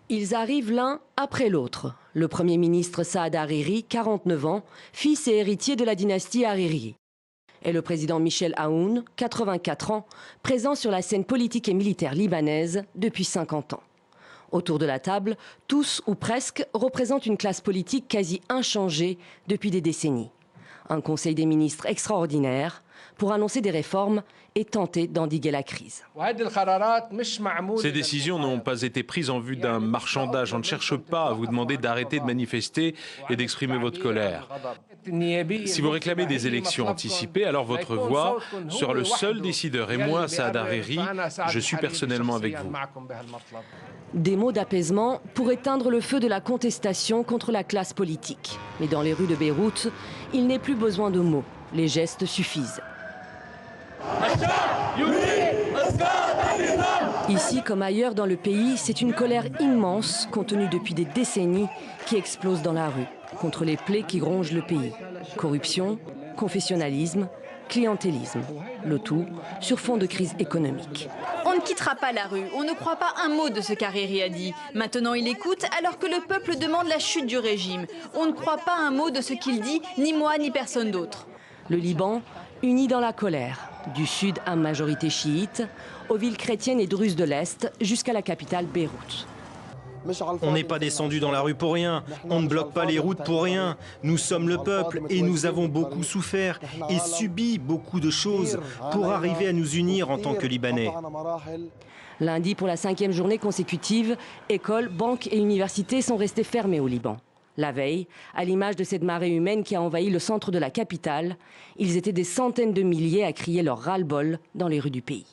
Ils arrivent l'un après l'autre. Le Premier ministre Saad Hariri, 49 ans, fils et héritier de la dynastie Hariri. Et le président Michel Aoun, 84 ans, présent sur la scène politique et militaire libanaise depuis 50 ans. Autour de la table, tous ou presque représentent une classe politique quasi inchangée depuis des décennies. Un conseil des ministres extraordinaire pour annoncer des réformes et tenter d'endiguer la crise. Ces décisions n'ont pas été prises en vue d'un marchandage. On ne cherche pas à vous demander d'arrêter de manifester et d'exprimer votre colère. Si vous réclamez des élections anticipées, alors votre voix sera le seul décideur. Et moi, Saad Hariri, je suis personnellement avec vous. Des mots d'apaisement pour éteindre le feu de la contestation contre la classe politique. Mais dans les rues de Beyrouth, il n'est plus besoin de mots. Les gestes suffisent. Ici comme ailleurs dans le pays, c'est une colère immense contenue depuis des décennies qui explose dans la rue contre les plaies qui rongent le pays. Corruption, confessionnalisme, clientélisme. Le tout sur fond de crise économique. On ne quittera pas la rue, on ne croit pas un mot de ce qu'Hariri a dit. Maintenant il écoute alors que le peuple demande la chute du régime. On ne croit pas un mot de ce qu'il dit, ni moi ni personne d'autre. Le Liban, uni dans la colère, du sud à majorité chiite, aux villes chrétiennes et druzes de l'Est, jusqu'à la capitale Beyrouth. On n'est pas descendu dans la rue pour rien, on ne bloque pas les routes pour rien. Nous sommes le peuple et nous avons beaucoup souffert et subi beaucoup de choses pour arriver à nous unir en tant que Libanais. Lundi, pour la 5e journée consécutive, écoles, banques et universités sont restées fermées au Liban. La veille, à l'image de cette marée humaine qui a envahi le centre de la capitale, ils étaient des centaines de milliers à crier leur ras-le-bol dans les rues du pays.